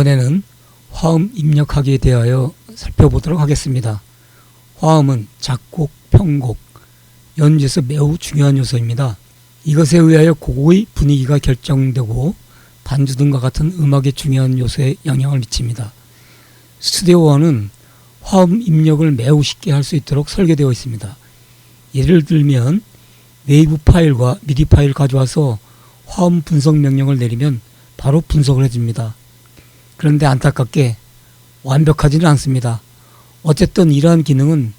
이번에는 화음 입력하기에 대하여 살펴보도록 하겠습니다. 화음은 작곡, 편곡, 연주에서 매우 중요한 요소입니다. 이것에 의하여 곡의 분위기가 결정되고 반주 등과 같은 음악의 중요한 요소에 영향을 미칩니다. 스튜디오 원은 화음 입력을 매우 쉽게 할 수 있도록 설계되어 있습니다. 예를 들면 웨이브 파일과 미디 파일을 가져와서 화음 분석 명령을 내리면 바로 분석을 해줍니다. 그런데 안타깝게 완벽하지는 않습니다. 어쨌든 이러한 기능은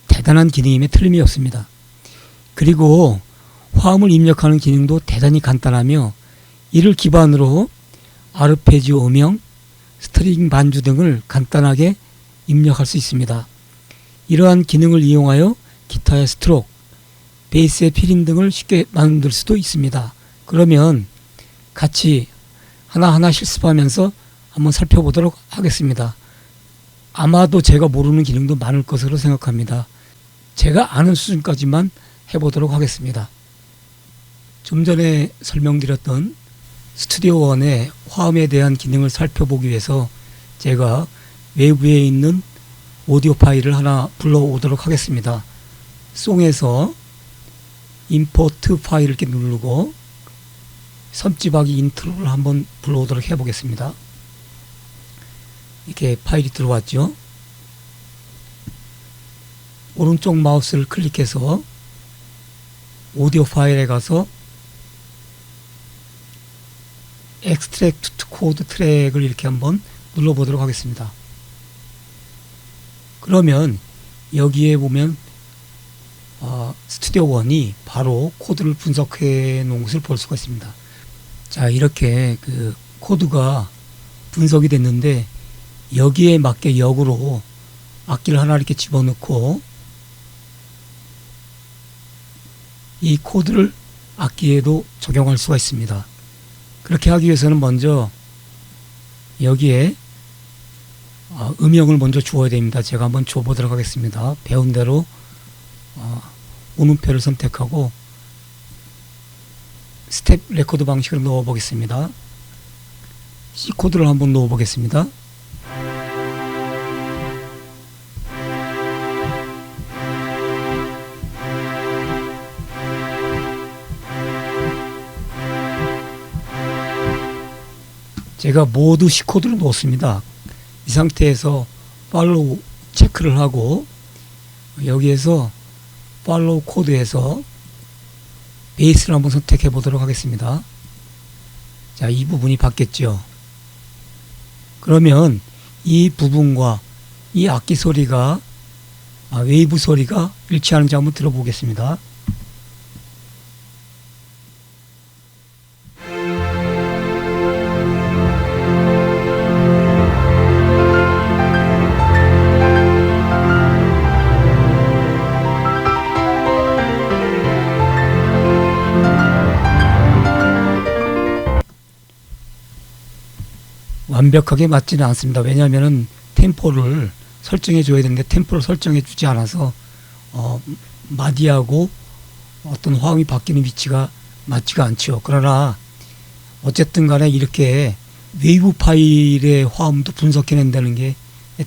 대단한 기능임에 틀림이 없습니다. 그리고 화음을 입력하는 기능도 대단히 간단하며 이를 기반으로 아르페지오 음영, 스트링 반주 등을 간단하게 입력할 수 있습니다. 이러한 기능을 이용하여 기타의 스트로크, 베이스의 필임 등을 쉽게 만들 수도 있습니다. 그러면 같이 하나하나 실습하면서 한번 살펴보도록 하겠습니다. 아마도 제가 모르는 기능도 많을 것으로 생각합니다. 제가 아는 수준까지만 해보도록 하겠습니다. 좀 전에 설명드렸던 스튜디오 원의 화음에 대한 기능을 살펴보기 위해서 제가 웨이브에 있는 오디오 파일을 하나 불러오도록 하겠습니다. 송에서 임포트 파일 이렇게 누르고 섬지박이 인트로를 한번 불러오도록 해보겠습니다. 이렇게 파일이 들어왔죠. 오른쪽 마우스를 클릭해서 오디오 파일에 가서 Extract to Code 트랙을 이렇게 한번 눌러보도록 하겠습니다. 그러면 여기에 보면 스튜디오 원이 바로 코드를 분석해 놓은 것을 볼 수가 있습니다. 자, 이렇게 그 코드가 분석이 됐는데 여기에 맞게 역으로 악기를 하나 이렇게 집어넣고 이 코드를 악기에도 적용할 수가 있습니다. 그렇게 하기 위해서는 먼저 여기에 음영을 먼저 주어야 됩니다. 제가 한번 줘보도록 하겠습니다. 배운 대로 오음표를 선택하고 스텝 레코드 방식으로 넣어 보겠습니다. C 코드를 한번 넣어 보겠습니다. 제가 모두 C 코드를 넣었습니다. 이 상태에서 팔로우 체크를 하고 여기에서 팔로우 코드에서 베이스를 한번 선택해 보도록 하겠습니다. 자, 이 부분이 바뀌었죠. 그러면 이 부분과 이 악기 소리가 웨이브 소리가 일치하는지 한번 들어보겠습니다. 완벽하게 맞지는 않습니다. 왜냐하면 템포를 설정해 줘야 되는데 템포를 설정해 주지 않아서 마디하고 어떤 화음이 바뀌는 위치가 맞지가 않죠. 그러나 어쨌든 간에 이렇게 웨이브 파일의 화음도 분석해 낸다는 게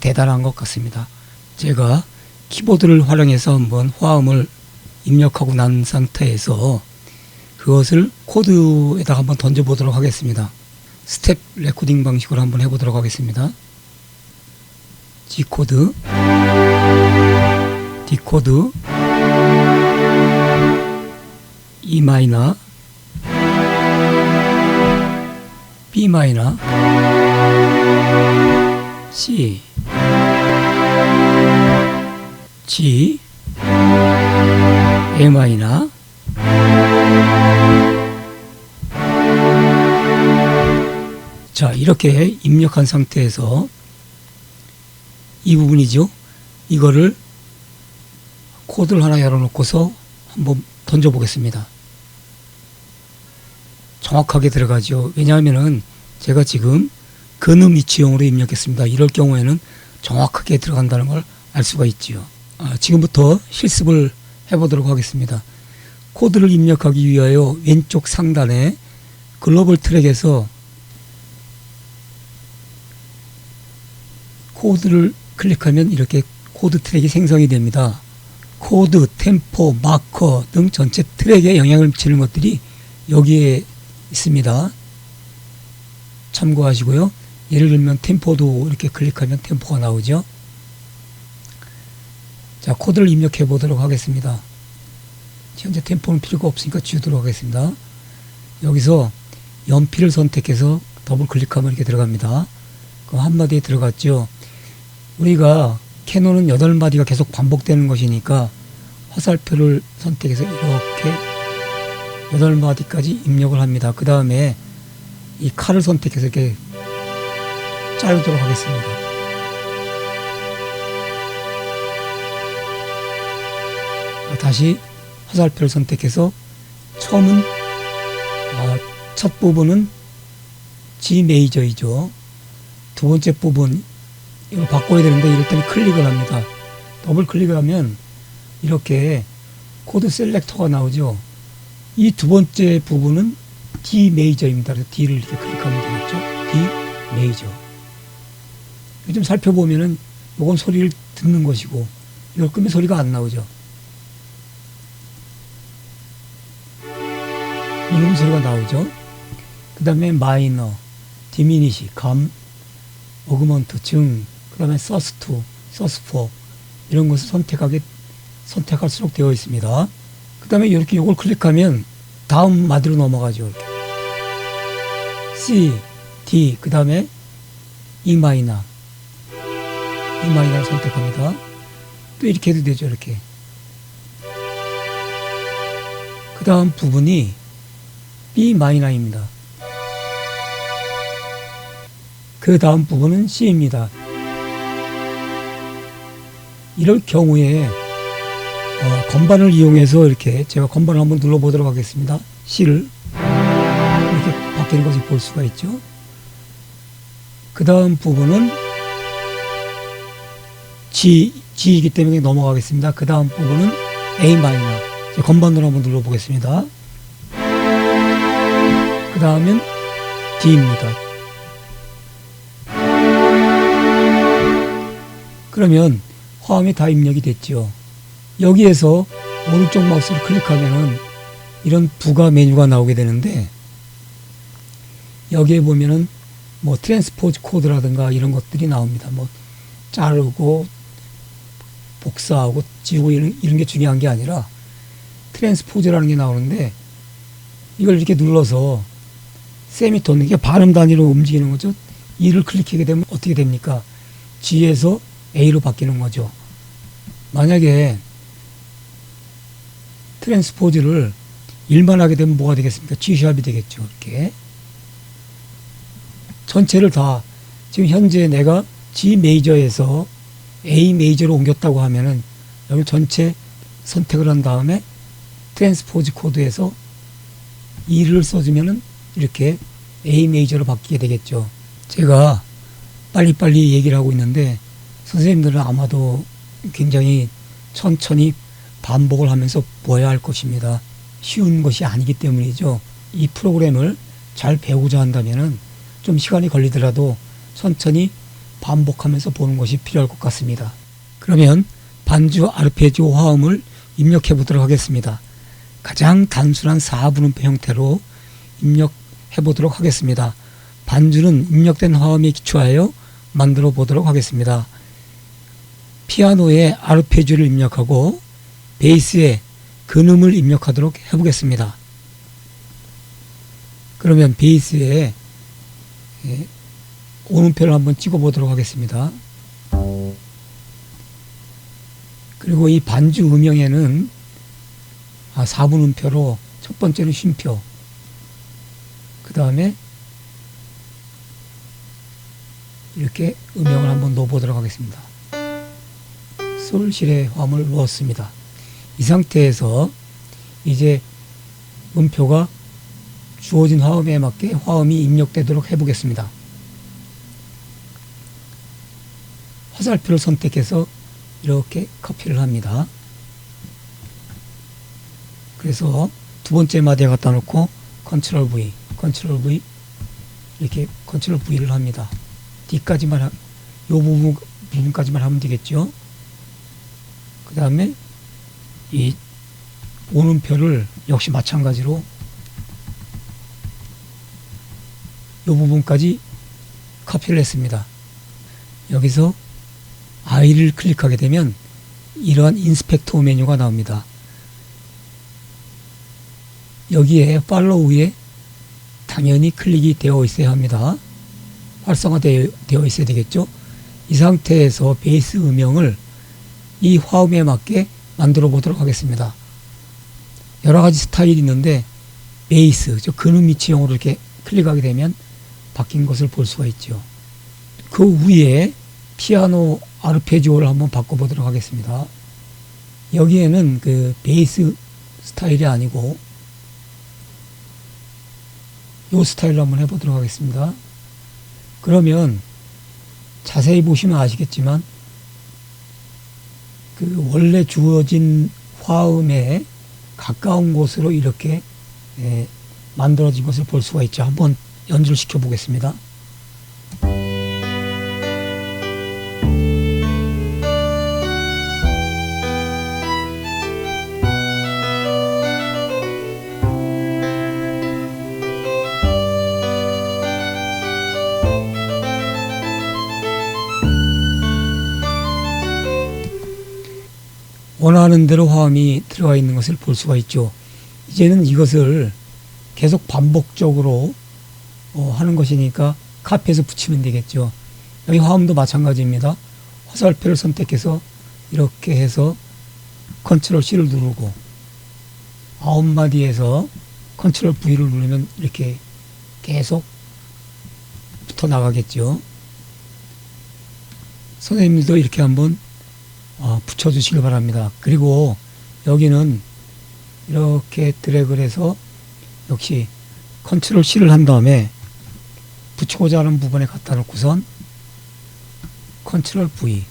대단한 것 같습니다. 제가 키보드를 활용해서 한번 화음을 입력하고 난 상태에서 그것을 코드에다가 한번 던져 보도록 하겠습니다. 스텝 레코딩 방식으로 한번 해보도록 하겠습니다. G 코드, D 코드, E 마이너, B 마이너, C, G, A 마이너, 자, 이렇게 입력한 상태에서 이 부분이죠. 이거를 코드를 하나 열어놓고서 한번 던져보겠습니다. 정확하게 들어가죠. 왜냐하면은 제가 지금 근음 위치용으로 입력했습니다. 이럴 경우에는 정확하게 들어간다는 걸 알 수가 있지요. 지금부터 실습을 해보도록 하겠습니다. 코드를 입력하기 위하여 왼쪽 상단에 글로벌 트랙에서 코드를 클릭하면 이렇게 코드 트랙이 생성이 됩니다. 코드, 템포, 마커 등 전체 트랙에 영향을 미치는 것들이 여기에 있습니다. 참고하시고요. 예를 들면 템포도 이렇게 클릭하면 템포가 나오죠. 자, 코드를 입력해 보도록 하겠습니다. 현재 템포는 필요가 없으니까 지우도록 하겠습니다. 여기서 연필을 선택해서 더블 클릭하면 이렇게 들어갑니다. 그럼 한마디에 들어갔죠. 우리가 캐논은 8마디가 계속 반복되는 것이니까 화살표를 선택해서 이렇게 8마디까지 입력을 합니다. 그 다음에 이 칼을 선택해서 이렇게 자르도록 하겠습니다. 다시 화살표를 선택해서 처음은 첫 부분은 G 메이저이죠. 두 번째 부분 이거 바꿔야 되는데 이럴 때는 클릭을 합니다. 더블 클릭을 하면 이렇게 코드 셀렉터가 나오죠. 이 두 번째 부분은 D 메이저입니다. 그래서 D를 이렇게 클릭하면 되겠죠. D 메이저. 좀 살펴보면은 이건 소리를 듣는 것이고 이걸 끄면 소리가 안 나오죠. 이런 소리가 나오죠. 그 다음에 마이너, 디미니시, 감, 어그먼트, 증, 그 다음에 서스2, 서스4 이런 것을 선택할수록 되어 있습니다. 그 다음에 이렇게 이걸 클릭하면 다음 마디로 넘어가죠. 이렇게 C, D, 그 다음에 E 마이너, E 마이너를 선택합니다. 또 이렇게 해도 되죠. 이렇게 그 다음 부분이 B 마이너입니다. 그 다음 부분은 C입니다. 이럴 경우에 건반을 이용해서 이렇게 제가 건반을 한번 눌러보도록 하겠습니다. C를 이렇게 바뀌는 것을 볼 수가 있죠. 그 다음 부분은 G이기 때문에 넘어가겠습니다. 그 다음 부분은 A 마이너. 건반으로 한번 눌러보겠습니다. 그 다음은 D입니다. 그러면 화음이 다 입력이 됐죠. 여기에서 오른쪽 마우스를 클릭하면은 이런 부가 메뉴가 나오게 되는데 여기에 보면은 뭐 트랜스포즈 코드라든가 이런 것들이 나옵니다. 뭐 자르고 복사하고 지우고 이런 게 중요한 게 아니라 트랜스포즈라는 게 나오는데 이걸 이렇게 눌러서 세미톤, 이게 발음 단위로 움직이는 거죠. E를 클릭하게 되면 어떻게 됩니까? G에서 A로 바뀌는 거죠. 만약에 트랜스포즈를 1만 하게 되면 뭐가 되겠습니까? G샵이 되겠죠. 이렇게 전체를 다 지금 현재 내가 G 메이저에서 A 메이저로 옮겼다고 하면은 여기 전체 선택을 한 다음에 트랜스포즈 코드에서 E를 써주면은 이렇게 A 메이저로 바뀌게 되겠죠. 제가 빨리빨리 얘기를 하고 있는데 선생님들은 아마도 굉장히 천천히 반복을 하면서 보아야 할 것입니다. 쉬운 것이 아니기 때문이죠. 이 프로그램을 잘 배우고자 한다면은 좀 시간이 걸리더라도 천천히 반복하면서 보는 것이 필요할 것 같습니다. 그러면 반주 아르페지오 화음을 입력해 보도록 하겠습니다. 가장 단순한 4분음표 형태로 입력해 보도록 하겠습니다. 반주는 입력된 화음에 기초하여 만들어 보도록 하겠습니다. 피아노에 아르페지오를 입력하고 베이스에 근음을 입력하도록 해보겠습니다. 그러면 베이스에 오음표를 한번 찍어 보도록 하겠습니다. 그리고 이 반주 음영에는 4분음표로 첫 번째는 쉼표, 그 다음에 이렇게 음영을 한번 넣어보도록 하겠습니다. 솔실의 화음을 넣었습니다. 이 상태에서 이제 음표가 주어진 화음에 맞게 화음이 입력되도록 해보겠습니다. 화살표를 선택해서 이렇게 커피를 합니다. 그래서 두 번째 마디에 갖다 놓고 컨트롤 V 이렇게 컨트롤 V를 합니다. D까지만 요 부분까지만 하면 되겠죠. 그 다음에 이 오음표를 역시 마찬가지로 이 부분까지 카피를 했습니다. 여기서 I를 클릭하게 되면 이러한 인스펙터 메뉴가 나옵니다. 여기에 팔로우에 당연히 클릭이 되어 있어야 합니다. 활성화되어 있어야 되겠죠. 이 상태에서 베이스 음영을 이 화음에 맞게 만들어 보도록 하겠습니다. 여러가지 스타일이 있는데 베이스, 근음 위치형으로 이렇게 클릭하게 되면 바뀐 것을 볼 수가 있죠. 그 위에 피아노 아르페지오를 한번 바꿔보도록 하겠습니다. 여기에는 그 베이스 스타일이 아니고 이 스타일로 한번 해보도록 하겠습니다. 그러면 자세히 보시면 아시겠지만 그 원래 주어진 화음에 가까운 곳으로 이렇게 만들어진 것을 볼 수가 있죠. 한번 연주를 시켜 보겠습니다. 원하는 대로 화음이 들어가 있는 것을 볼 수가 있죠. 이제는 이것을 계속 반복적으로 하는 것이니까 카피해서 붙이면 되겠죠. 여기 화음도 마찬가지입니다. 화살표를 선택해서 이렇게 해서 컨트롤 C를 누르고 9마디에서 컨트롤 V를 누르면 이렇게 계속 붙어 나가겠죠. 선생님들도 이렇게 한번 붙여주시길 바랍니다. 그리고 여기는 이렇게 드래그를 해서 역시 컨트롤 C를 한 다음에 붙이고자 하는 부분에 갖다 놓고선 컨트롤 V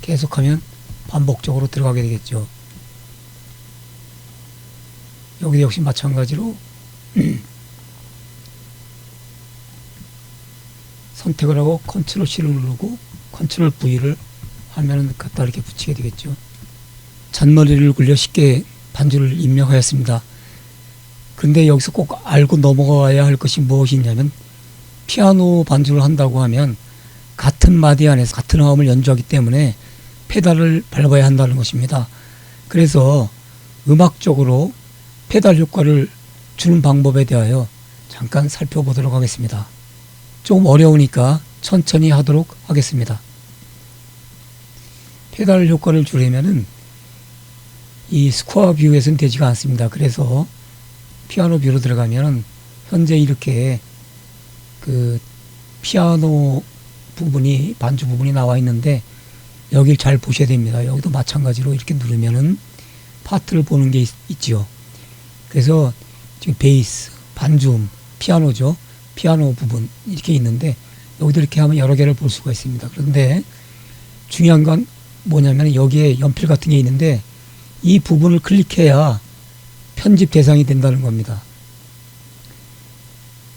계속하면 반복적으로 들어가게 되겠죠. 여기도 역시 마찬가지로 선택을 하고 컨트롤 C를 누르고 컨트롤 V를 하면은 갖다 이렇게 붙이게 되겠죠. 잔머리를 굴려 쉽게 반주를 입력하였습니다. 근데 여기서 꼭 알고 넘어가야 할 것이 무엇이냐면 피아노 반주를 한다고 하면 같은 마디 안에서 같은 화음을 연주하기 때문에 페달을 밟아야 한다는 것입니다. 그래서 음악적으로 페달 효과를 주는 방법에 대하여 잠깐 살펴보도록 하겠습니다. 조금 어려우니까 천천히 하도록 하겠습니다. 페달 효과를 주려면은 이 스코어 뷰에서는 되지가 않습니다. 그래서 피아노 뷰로 들어가면은 현재 이렇게 그 피아노 부분이 반주 부분이 나와 있는데 여길 잘 보셔야 됩니다. 여기도 마찬가지로 이렇게 누르면은 파트를 보는 게 있지요. 그래서 지금 베이스, 반주음, 피아노죠. 피아노 부분 이렇게 있는데 여기도 이렇게 하면 여러 개를 볼 수가 있습니다. 그런데 중요한 건 뭐냐면 여기에 연필 같은 게 있는데 이 부분을 클릭해야 편집 대상이 된다는 겁니다.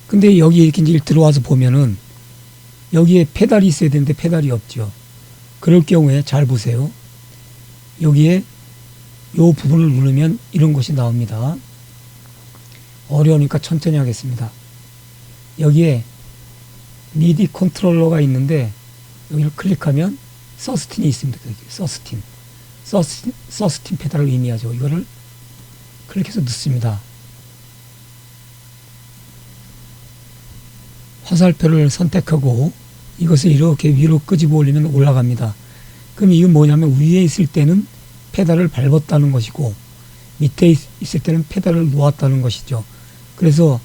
근데 여기 이렇게 이제 들어와서 보면은 여기에 페달이 있어야 되는데 페달이 없죠. 그럴 경우에 잘 보세요. 여기에 요 부분을 누르면 이런 것이 나옵니다. 어려우니까 천천히 하겠습니다. 여기에 미디 컨트롤러가 있는데 여기를 클릭하면 서스틴이 있습니다. 서스틴 페달을 의미하죠. 이거를 클릭해서 넣습니다. 화살표를 선택하고 이것을 이렇게 위로 끄집어 올리면 올라갑니다. 그럼 이건 뭐냐면 위에 있을 때는 페달을 밟았다는 것이고 밑에 있을 때는 페달을 놓았다는 것이죠. 그래서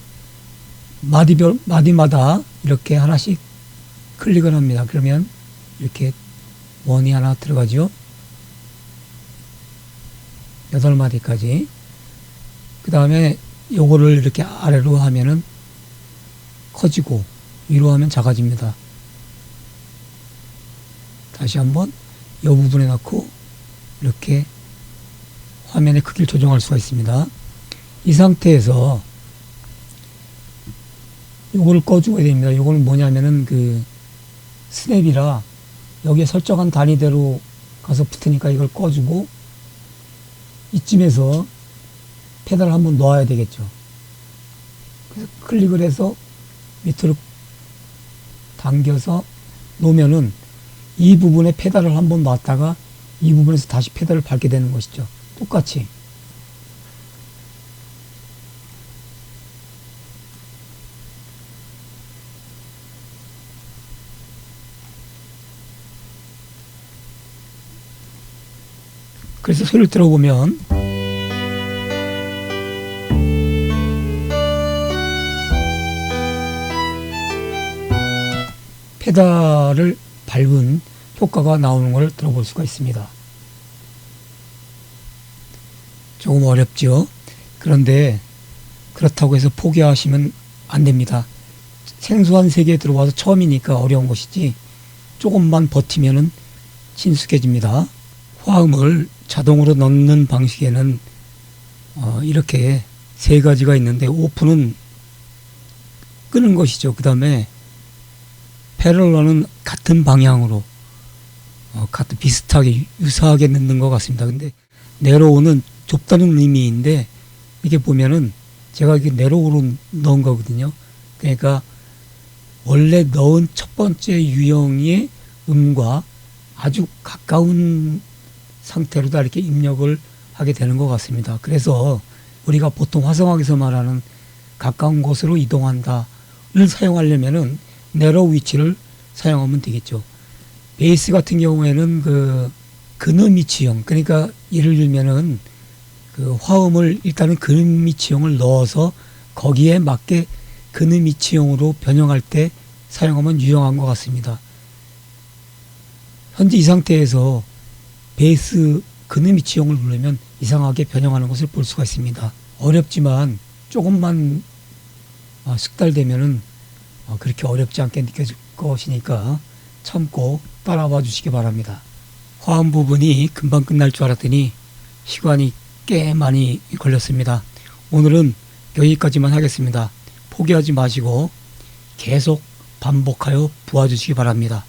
마디마다 이렇게 하나씩 클릭을 합니다. 그러면 이렇게 원이 하나 들어가죠. 8마디까지. 그 다음에 요거를 이렇게 아래로 하면은 커지고 위로 하면 작아집니다. 다시 한번 이 부분에 넣고 이렇게 화면의 크기를 조정할 수가 있습니다. 이 상태에서 요거를 꺼주어야 됩니다. 요거는 뭐냐면은 그 스냅이라 여기에 설정한 단위대로 가서 붙으니까 이걸 꺼주고 이쯤에서 페달을 한번 놓아야 되겠죠. 그래서 클릭을 해서 밑으로 당겨서 놓으면은 이 부분에 페달을 한번 놨다가 이 부분에서 다시 페달을 밟게 되는 것이죠. 똑같이. 그래서 소리를 들어보면 페달을 밟은 효과가 나오는 걸 들어볼 수가 있습니다. 조금 어렵죠. 그런데 그렇다고 해서 포기하시면 안 됩니다. 생소한 세계에 들어와서 처음이니까 어려운 것이지 조금만 버티면은 친숙해집니다. 화음을 자동으로 넣는 방식에는 이렇게 세 가지가 있는데 오픈은 끄는 것이죠. 그 다음에 패럴러는 같은 방향으로 같은 비슷하게 유사하게 넣는 것 같습니다. 근데 네로우는 좁다는 의미인데 이게 보면은 제가 이게 네로우로 넣은 거거든요. 그러니까 원래 넣은 첫 번째 유형의 음과 아주 가까운 상태로 다 이렇게 입력을 하게 되는 것 같습니다. 그래서 우리가 보통 화성학에서 말하는 가까운 곳으로 이동한다를 사용하려면은 네로우 위치를 사용하면 되겠죠. 베이스 같은 경우에는 그 근음 위치형, 그러니까 예를 들면은 그 화음을 일단은 근음 위치형을 넣어서 거기에 맞게 근음 위치형으로 변형할 때 사용하면 유용한 것 같습니다. 현재 이 상태에서 베이스 근음 위치형을 누르면 이상하게 변형하는 것을 볼 수가 있습니다. 어렵지만 조금만 숙달되면은 그렇게 어렵지 않게 느껴질 것이니까 참고 따라와 주시기 바랍니다. 화음 부분이 금방 끝날 줄 알았더니 시간이 꽤 많이 걸렸습니다. 오늘은 여기까지만 하겠습니다. 포기하지 마시고 계속 반복하여 보아주시기 바랍니다.